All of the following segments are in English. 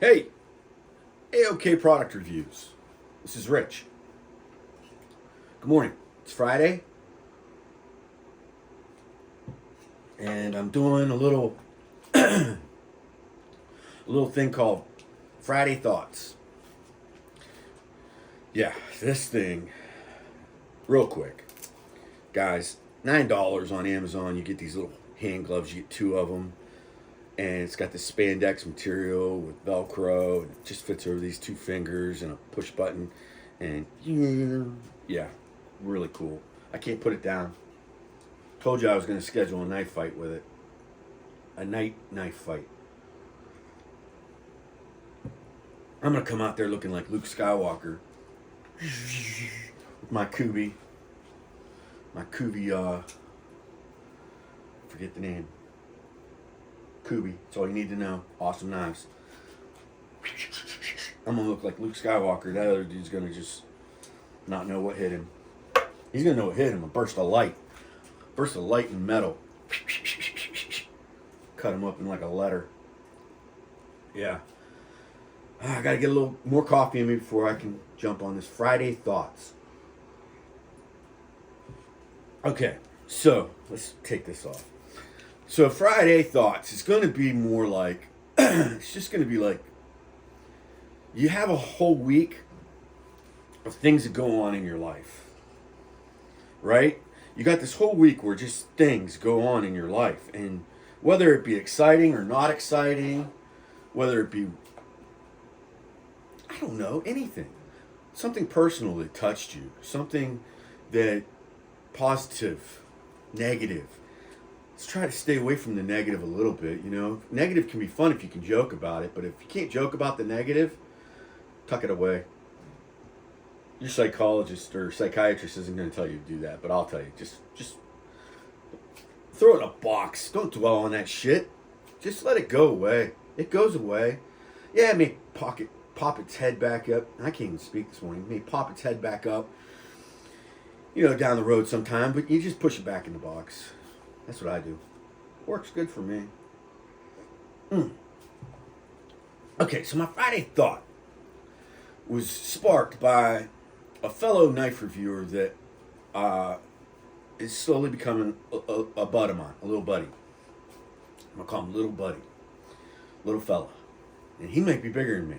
Hey, A-OK Product Reviews. This is Rich. Good morning. It's Friday, and I'm doing a little thing called Friday Thoughts. Yeah, this thing, real quick, guys. $9 on Amazon. You get these little hand gloves. You get two of them, and it's got this spandex material with Velcro. And it just fits over these two fingers and a push button, and yeah, really cool. I can't put it down. Told you I was going to schedule a knife fight with it. A knife fight. I'm going to come out there looking like Luke Skywalker with my Kubi. Forget the name. Kubi. That's all you need to know. Awesome knives. I'm going to look like Luke Skywalker. That other dude's going to just not know what hit him. He's going to know what hit him. A burst of light. Burst of light and metal. Cut him up in like a letter. Yeah. I got to get a little more coffee in me before I can jump on this Friday Thoughts. Okay, so let's take this off. So Friday Thoughts is going to be more like, it's just going to be like, you have a whole week of things that go on in your life, right? You got this whole week where just things go on in your life, and whether it be exciting or not exciting, whether it be, I don't know, anything, something personal that touched you, something that positive, negative. Let's try to stay away from the negative a little bit, you know. Negative can be fun if you can joke about it, but if you can't joke about the negative, tuck it away. Your psychologist or psychiatrist isn't going to tell you to do that, but I'll tell you, just throw it in a box. Don't dwell on that shit. Just let it go away. It goes away. Yeah, it may pop its head back up. I can't even speak this morning. It may pop its head back up, you know, down the road sometime, but you just push it back in the box. That's what I do. Works good for me. Okay, so my Friday thought was sparked by a fellow knife reviewer that is slowly becoming a bud of mine, a little buddy. I'm going to call him Little Buddy. Little fella. And he might be bigger than me.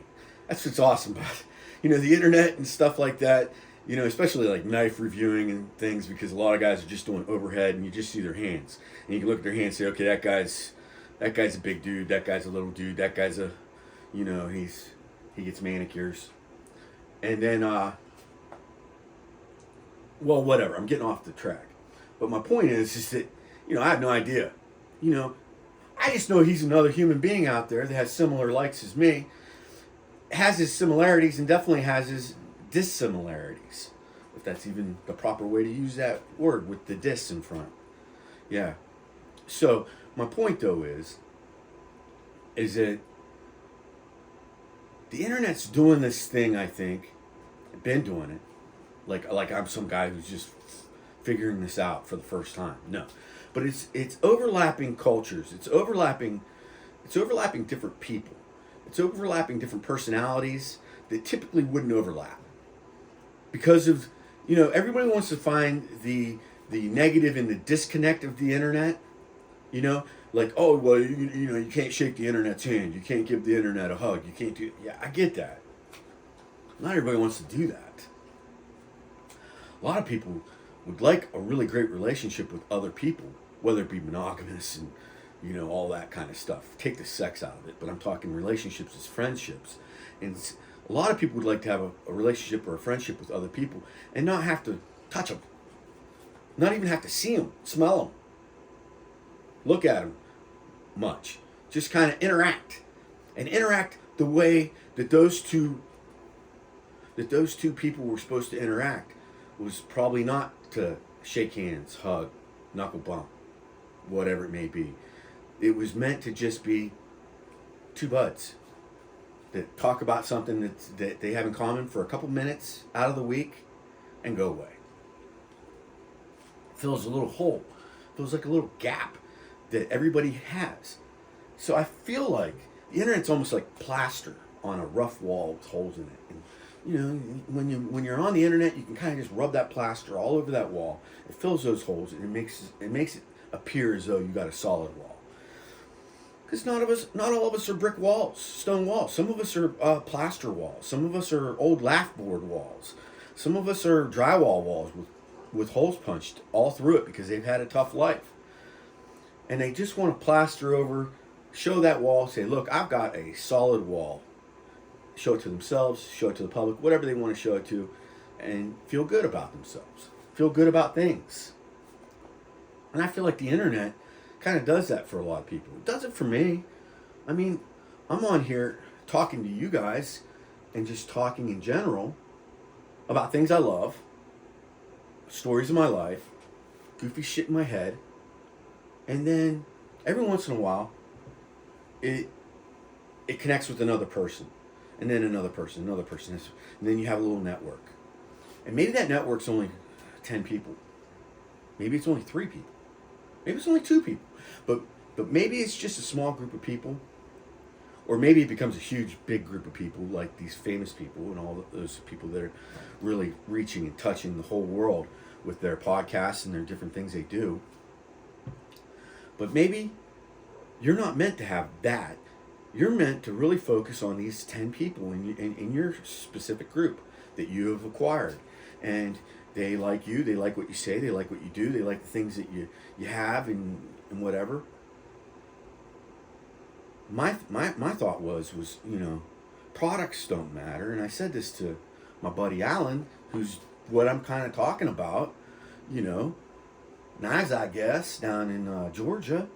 That's what's awesome about it. You know, the internet and stuff like that, you know, especially like knife reviewing and things, because a lot of guys are just doing overhead and you just see their hands. And you can look at their hands and say, okay, that guy's a big dude, that guy's a little dude, that guy's a, you know, he gets manicures. And then, well, whatever, I'm getting off the track. But my point is that, you know, I have no idea. You know, I just know he's another human being out there that has similar likes as me, has his similarities and definitely has his dissimilarities, if that's even the proper way to use that word with the dis in front. Yeah. So my point though is that the internet's doing this thing. I think been doing it like I'm some guy who's just figuring this out for the first time. No, but it's overlapping cultures. It's overlapping different people. It's overlapping different personalities that typically wouldn't overlap. Because of, you know, everybody wants to find the negative and the disconnect of the internet. You know, like, oh, well, you know, you can't shake the internet's hand. You can't give the internet a hug. You can't do, yeah, I get that. Not everybody wants to do that. A lot of people would like a really great relationship with other people, whether it be monogamous and, you know, all that kind of stuff. Take the sex out of it, but I'm talking relationships as friendships. And a lot of people would like to have a relationship or a friendship with other people and not have to touch them, not even have to see them, smell them, look at them much. Just kind of interact the way that those two people were supposed to interact was probably not to shake hands, hug, knuckle bump, whatever it may be. It was meant to just be two buds that talk about something that they have in common for a couple minutes out of the week and go away. Fills a little hole. Feels like a little gap that everybody has. So I feel like the internet's almost like plaster. on a rough wall with holes in it. And, when you're on the internet, you can kind of just rub that plaster all over that wall. It fills those holes, and it makes it appear as though you got a solid wall. Because not all of us are brick walls, stone walls. Some of us are plaster walls. Some of us are old lath board walls. Some of us are drywall walls with holes punched all through it because they've had a tough life. And they just want to plaster over, show that wall, say, look, I've got a solid wall. Show it to themselves, show it to the public, whatever they want to show it to, and feel good about themselves. Feel good about things. And I feel like the internet kind of does that for a lot of people. It does it for me. I mean, I'm on here talking to you guys and just talking in general about things I love, stories of my life, goofy shit in my head, and then every once in a while, it connects with another person, and then another person, and then you have a little network. And maybe that network's only 10 people. Maybe it's only 3 people. Maybe it's only 2 people. But maybe it's just a small group of people. Or maybe it becomes a huge, big group of people, like these famous people and all those people that are really reaching and touching the whole world with their podcasts and their different things they do. But maybe you're not meant to have that. You're meant to really focus on these 10 people in your specific group that you have acquired. And they like you, they like what you say, they like what you do, they like the things that you have and whatever. My thought was products don't matter. And I said this to my buddy Alan, who's what I'm kind of talking about, knives, I guess, down in Georgia.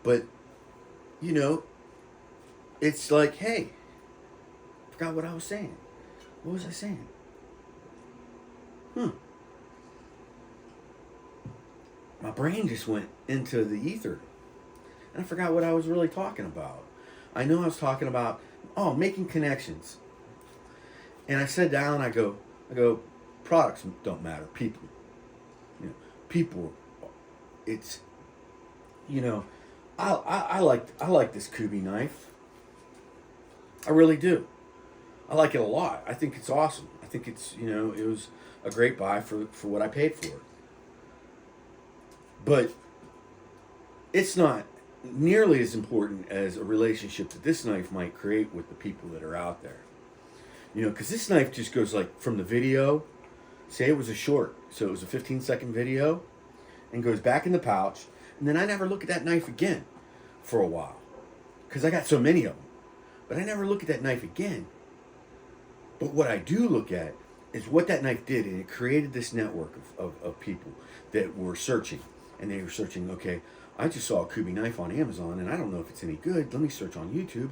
But, it's like, hey, forgot what I was saying. What was I saying? My brain just went into the ether. And I forgot what I was really talking about. I know I was talking about, making connections. And I sat down, I go, products don't matter, people. People, it's, I like this Kubi knife. I really do. I like it a lot. I think it's awesome. I think it's, it was a great buy for what I paid for it. But it's not nearly as important as a relationship that this knife might create with the people that are out there. Because this knife just goes like from the video, say it was a short, so it was a 15-second video, and goes back in the pouch, and then I never look at that knife again for a while. Because I got so many of them. But I never look at that knife again. But what I do look at is what that knife did, and it created this network of people that were searching. And they were searching, okay, I just saw a Kubi knife on Amazon, and I don't know if it's any good. Let me search on YouTube.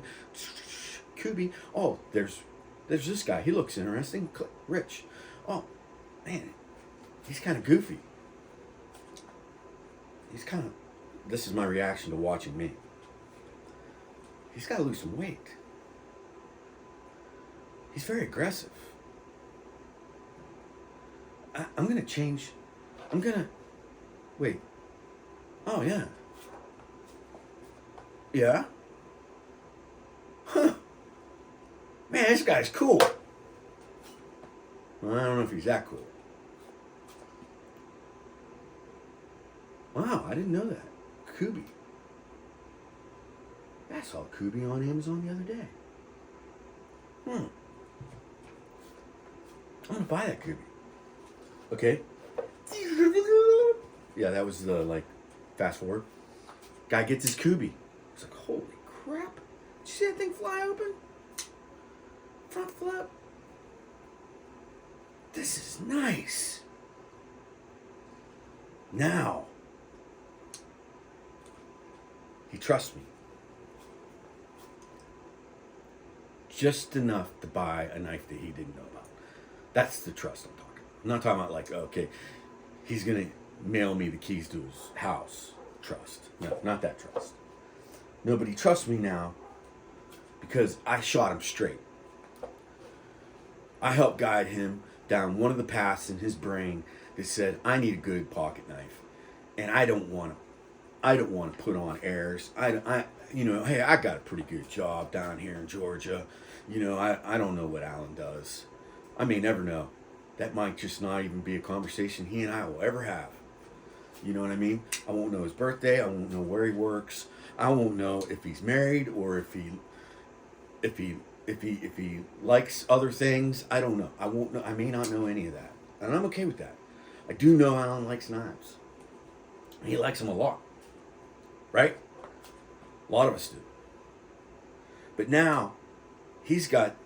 Kubi. Oh, there's this guy. He looks interesting. Rich. Oh, man, he's kind of goofy. This is my reaction to watching me. He's got to lose some weight. He's very aggressive. I'm going to change. Wait. Oh, yeah. Yeah? Huh. Man, this guy's cool. Well, I don't know if he's that cool. Wow, I didn't know that. Kubi. I saw Kubi on Amazon the other day. I'm going to buy that Kubi. Okay. Yeah, that was the, fast forward. Guy gets his Kubi. It's like, holy crap. Did you see that thing fly open? Front flip. This is nice. Now, he trusts me. Just enough to buy a knife that he didn't know about. That's the trust I'm talking about. I'm not talking about okay, he's going to mail me the keys to his house. Trust. No, not that trust. Nobody trusts me now because I shot him straight. I helped guide him down one of the paths in his brain that said, I need a good pocket knife. And I don't want to put on airs. hey, I got a pretty good job down here in Georgia. I don't know what Alan does. I may never know. That might just not even be a conversation he and I will ever have. You know what I mean? I won't know his birthday. I won't know where he works. I won't know if he's married or if he likes other things. I don't know. I won't know. I may not know any of that, and I'm okay with that. I do know Alan likes knives. He likes them a lot, right? A lot of us do. But now, he's got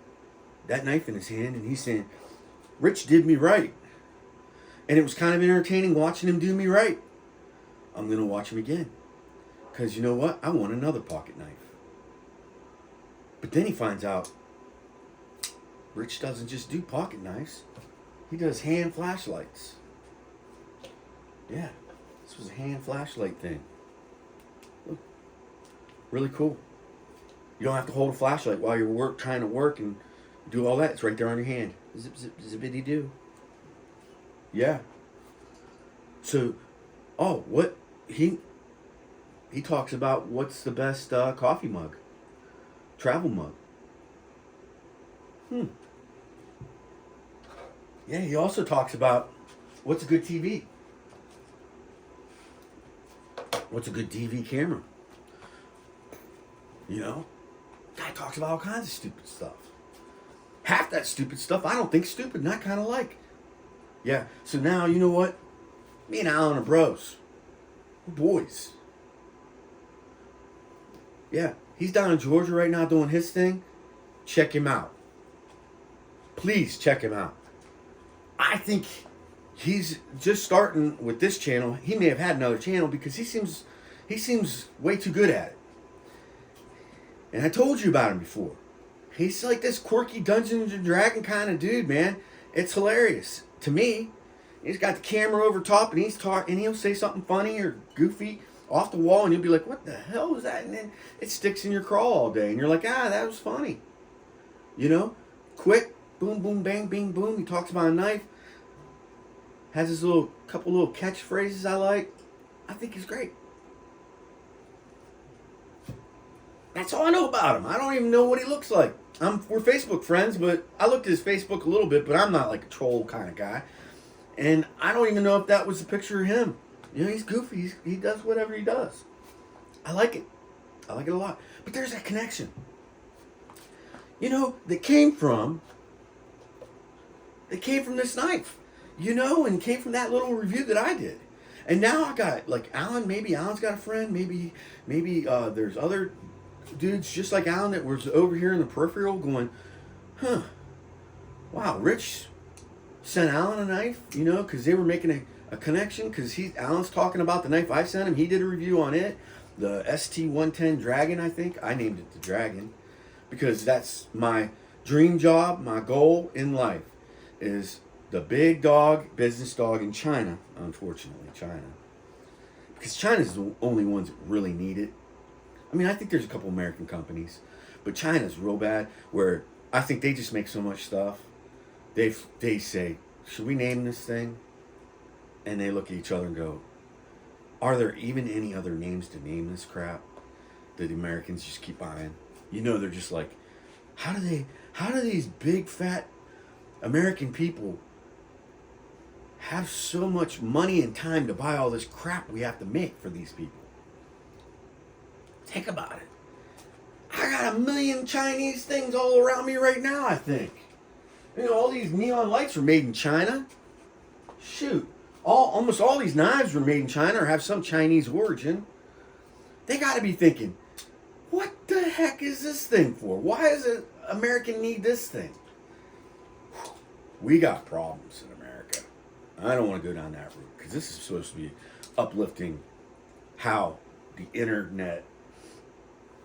that knife in his hand, and he's saying, Rich did me right. And it was kind of entertaining watching him do me right. I'm going to watch him again. Because you know what? I want another pocket knife. But then he finds out Rich doesn't just do pocket knives. He does hand flashlights. Yeah, this was a hand flashlight thing. Look, really cool. You don't have to hold a flashlight while you're trying to work and do all that. It's right there on your hand. Zip, zip, zippity doo. Yeah. So, what he talks about what's the best coffee mug, travel mug. Yeah, he also talks about what's a good TV. What's a good DV camera? Guy talks about all kinds of stupid stuff. Half that stupid stuff I don't think stupid, and I kind of like. Yeah, so now, you know what? Me and Alan are bros. We're boys. Yeah, he's down in Georgia right now doing his thing. Check him out. Please check him out. I think he's just starting with this channel. He may have had another channel because he seems way too good at it. And I told you about him before. He's like this quirky Dungeons and Dragons kind of dude, man. It's hilarious to me. He's got the camera over top, and he'll say something funny or goofy off the wall, and you'll be like, "What the hell was that?" And then it sticks in your craw all day, and you're like, that was funny. Quick, boom, boom, bang, bing, boom. He talks about a knife. Has his couple little catchphrases I like. I think he's great. That's all I know about him. I don't even know what he looks like. We're Facebook friends, but I looked at his Facebook a little bit, but I'm not like a troll kind of guy. And I don't even know if that was a picture of him. He's goofy. He does whatever he does. I like it. I like it a lot. But there's that connection. That came from this knife. And came from that little review that I did. And now I got, like, Alan, maybe Alan's got a friend. Maybe there's other dudes just like Alan that was over here in the peripheral going, wow, Rich sent Alan a knife, because they were making a connection, because Alan's talking about the knife I sent him. He did a review on it, the ST-110 Dragon, I think. I named it the Dragon because that's my dream job, my goal in life is the big dog, business dog in China, unfortunately, China. Because China's the only ones that really need it. I mean, I think there's a couple American companies, but China's real bad, where I think they just make so much stuff. They say, should we name this thing? And they look at each other and go, are there even any other names to name this crap that the Americans just keep buying? They're just like, how do these big fat American people have so much money and time to buy all this crap we have to make for these people? Think about it. I got a million Chinese things all around me right now, I think. All these neon lights are made in China. Shoot. Almost all these knives were made in China or have some Chinese origin. They got to be thinking, what the heck is this thing for? Why does an American need this thing? We got problems in America. I don't want to go down that route because this is supposed to be uplifting how the internet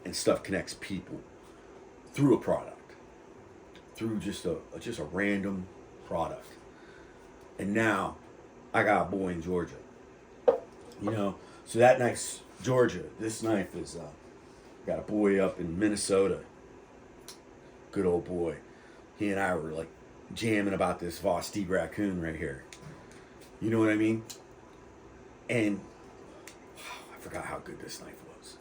and stuff connects people through a product. Through just a random product. And now I got a boy in Georgia. So that knife's Georgia. This knife is got a boy up in Minnesota. Good old boy. He and I were like jamming about this Vosti raccoon right here. You know what I mean? And I forgot how good this knife was.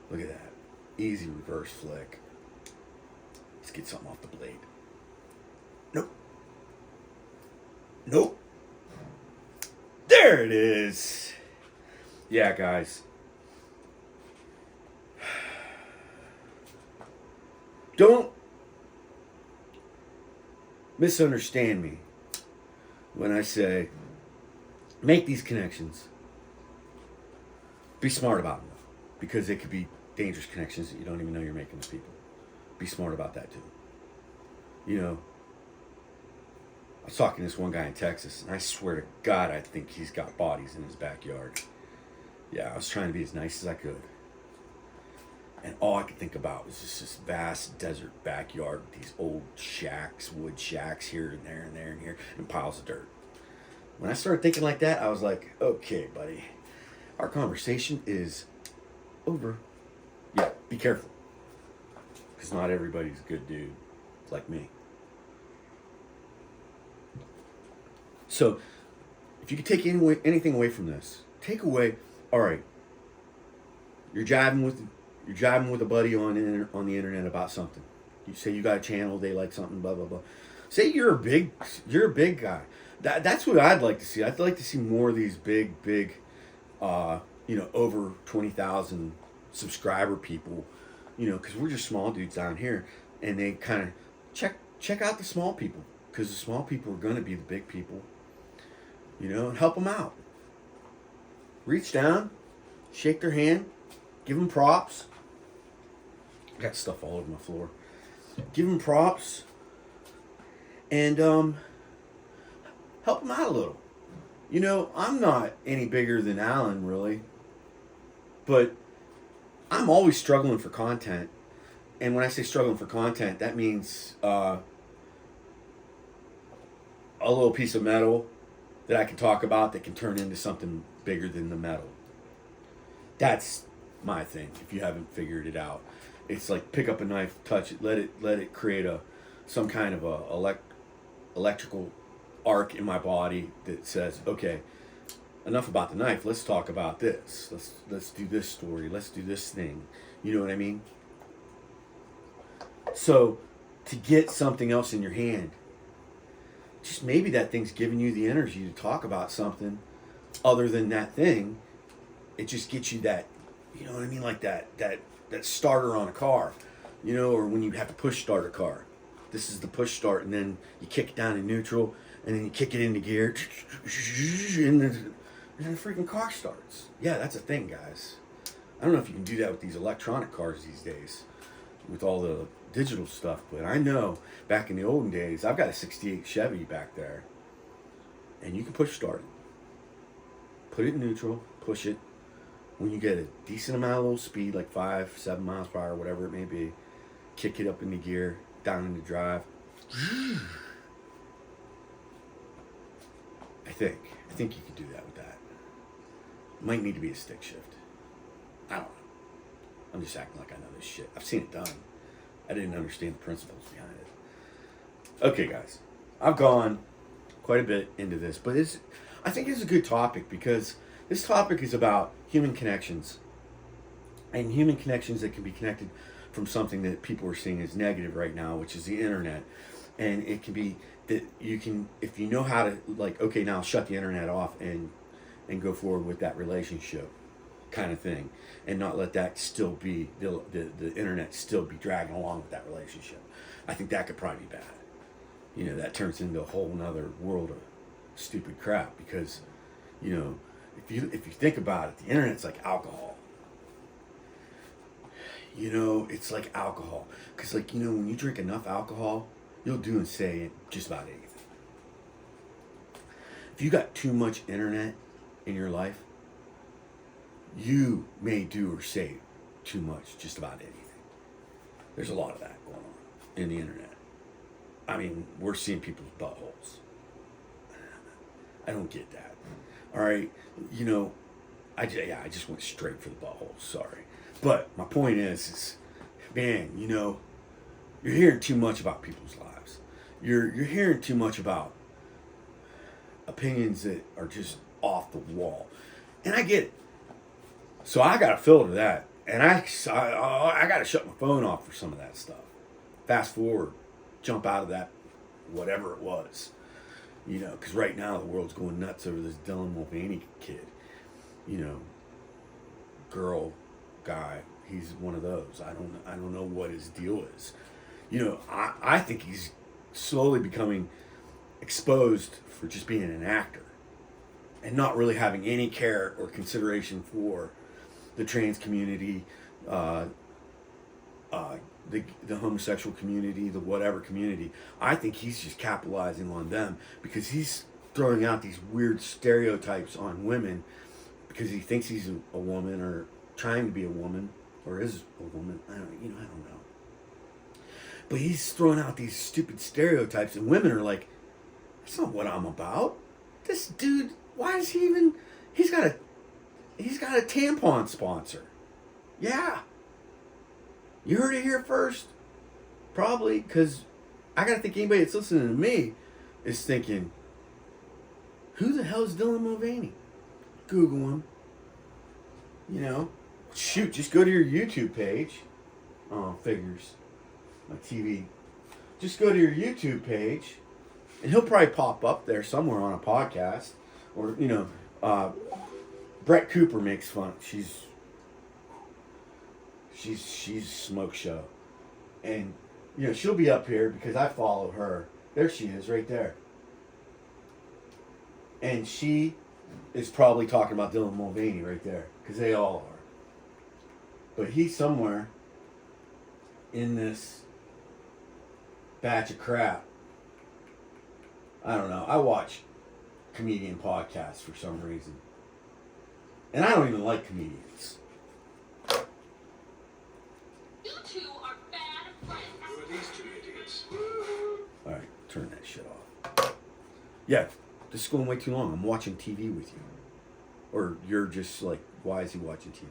Look at that. Easy reverse flick. Let's get something off the blade. Nope. Nope. There it is. Yeah, guys. Don't misunderstand me when I say make these connections. Be smart about them, because they could be dangerous connections that you don't even know you're making with people. Be smart about that too. You know, I was talking to this one guy in Texas, and I swear to God, I think he's got bodies in his backyard. Yeah, I was trying to be as nice as I could. And all I could think about was just this vast desert backyard with these old shacks, wood shacks here and there and there and here, and piles of dirt. When I started thinking like that, I was like, okay, buddy, our conversation is over. Yeah, be careful. Because not everybody's a good dude like me. So, if you could take anything away from this, take away, all right, you're jiving with a buddy on the internet about something. You say you got a channel, they like something, blah blah blah. Say you're a big guy. That's what I'd like to see. I'd like to see more of these big, over 20,000 subscriber people. Because we're just small dudes down here, and they kind of check out the small people, because the small people are going to be the big people. And help them out. Reach down, shake their hand, give them props. I got stuff all over my floor. Give them props, and help them out a little. I'm not any bigger than Alan, really, but I'm always struggling for content. And when I say struggling for content, that means a little piece of metal that I can talk about that can turn into something bigger than the metal. That's my thing, if you haven't figured it out. It's like pick up a knife, touch it, let it create some kind of a electrical arc in my body that says, okay, enough about the knife, let's talk about this. Let's do this story, let's do this thing. You know what I mean? So to get something else in your hand, just maybe that thing's giving you the energy to talk about something other than that thing. It just gets you that, you know what I mean, like that starter on a car, or when you have to push start a car. This is the push start, and then you kick it down in neutral, and then you kick it into gear, and then the freaking car starts. Yeah, that's a thing, guys. I don't know if you can do that with these electronic cars these days, with all the digital stuff, but I know back in the olden days, I've got a 68 Chevy back there, and you can push start it. Put it in neutral, push it. When you get a decent amount of low speed, like 5-7 miles per hour, whatever it may be, kick it up into gear, down into drive. I think you could do that with that. Might need to be a stick shift. I don't know. I'm just acting like I know this shit. I've seen it done. I didn't understand the principles behind it. Okay, guys. I've gone quite a bit into this, but I think it's a good topic, because this topic is about human connections, and human connections that can be connected from something that people are seeing as negative right now, which is the internet. And it can be that you can, if you know how to, like, okay, now shut the internet off and go forward with that relationship kind of thing, and not let that still be, the internet still be dragging along with that relationship. I think that could probably be bad. That turns into a whole nother world of stupid crap, because, if you think about it, the internet's like alcohol. It's like alcohol. Because, when you drink enough alcohol, you'll do and say just about anything. If you got too much internet in your life, you may do or say too much just about anything. There's a lot of that going on in the internet. I mean, we're seeing people's buttholes. I don't get that. All right, I just went straight for the butthole. Sorry, but my point is, man, you're hearing too much about people's lives. You're hearing too much about opinions that are just off the wall, and I get it. So I gotta filter that. And I got to shut my phone off for some of that stuff. Fast forward, jump out of that, whatever it was. You know, because right now the world's going nuts over this Dylan Mulvaney kid. You know, girl, guy, he's one of those. I don't know what his deal is. You know, I think he's slowly becoming exposed for just being an actor and not really having any care or consideration for the trans community, the homosexual community, the whatever community. I think he's just capitalizing on them because he's throwing out these weird stereotypes on women because he thinks he's a woman or trying to be a woman or is a woman. I don't know. But he's throwing out these stupid stereotypes, and women are like, "That's not what I'm about." This dude, why is he even? He's got a tampon sponsor. Yeah. You heard it here first. Probably, because I got to think anybody that's listening to me is thinking, who the hell is Dylan Mulvaney? Google him. You know, shoot, just go to your YouTube page. Oh, figures. My TV. Just go to your YouTube page, and he'll probably pop up there somewhere on a podcast. Or, you know, Brett Cooper makes fun. She's smoke show. And, you know, she'll be up here because I follow her. There she is, right there. And she is probably talking about Dylan Mulvaney right there. Because they all are. But he's somewhere in this batch of crap. I don't know. I watch comedian podcasts for some reason. And I don't even like comedians. You two are bad friends. Who are these two idiots? Alright, turn that shit off. Yeah, this is going way too long. I'm watching TV with you. Or you're just like, why is he watching TV?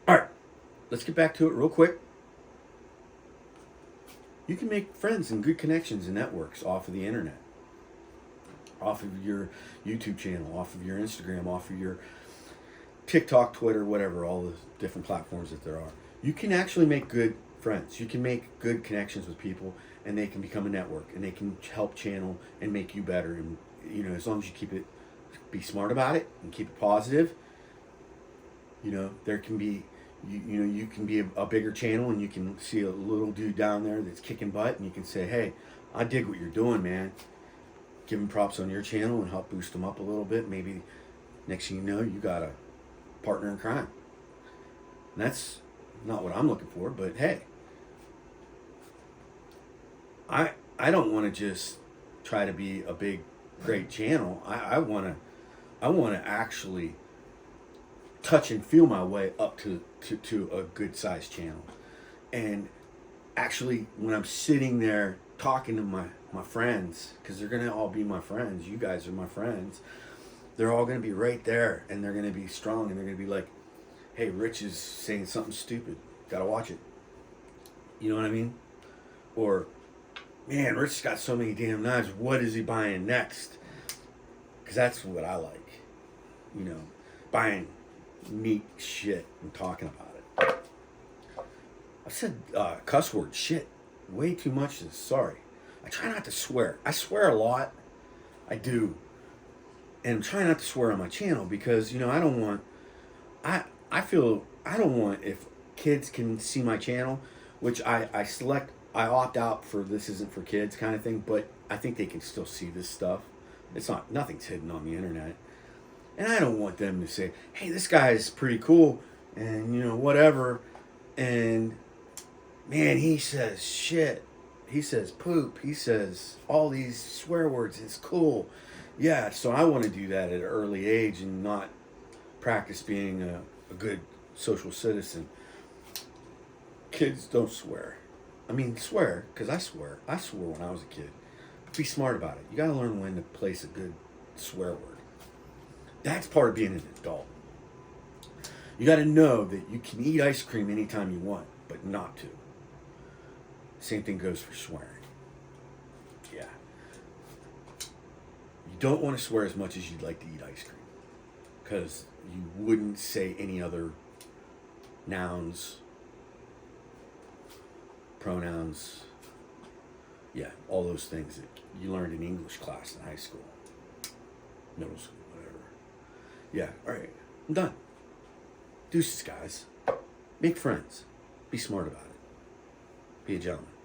Alright, let's get back to it real quick. You can make friends and good connections and networks off of the internet. Off of your YouTube channel, off of your Instagram, off of your TikTok, Twitter, whatever, all the different platforms that there are. You can actually make good friends. You can make good connections with people, and they can become a network, and they can help channel and make you better. And, you know, as long as you be smart about it and keep it positive, you know, there can be, you can be a bigger channel, and you can see a little dude down there that's kicking butt, and you can say, hey, I dig what you're doing, man. Give him props on your channel and help boost them up a little bit. Maybe next thing you know, you got a partner in crime. And that's not what I'm looking for, but hey, I don't want to just try to be a big, great channel. I want to actually touch and feel my way up to a good sized channel. And actually, when I'm sitting there talking to my friends, because they're going to all be my friends, you guys are my friends, they're all going to be right there, and they're going to be strong, and they're going to be like, hey, Rich is saying something stupid, gotta watch it. You know what I mean? Or, man, Rich's got so many damn knives, what is he buying next? Because that's what I like. You know, buying neat shit and talking about it. I've said cuss word shit way too much. Sorry. I try not to swear. I swear a lot. I do. And I'm trying not to swear on my channel because, you know, I don't want, if kids can see my channel, which I opt out for this isn't for kids kind of thing, but I think they can still see this stuff. Nothing's hidden on the internet. And I don't want them to say, hey, this guy's pretty cool and, you know, whatever. And, man, he says shit. He says poop. He says all these swear words. It's cool. Yeah, so I want to do that at an early age and not practice being a good social citizen. Kids don't swear. I mean, swear, because I swear. I swore when I was a kid. Be smart about it. You got to learn when to place a good swear word. That's part of being an adult. You got to know that you can eat ice cream anytime you want, but not to. Same thing goes for swearing. Yeah. You don't want to swear as much as you'd like to eat ice cream. because you wouldn't say any other nouns, pronouns, yeah, all those things that you learned in English class in high school, middle school, whatever. Yeah, all right, I'm done. Deuces, guys. Make friends. Be smart about it. Be a gentleman.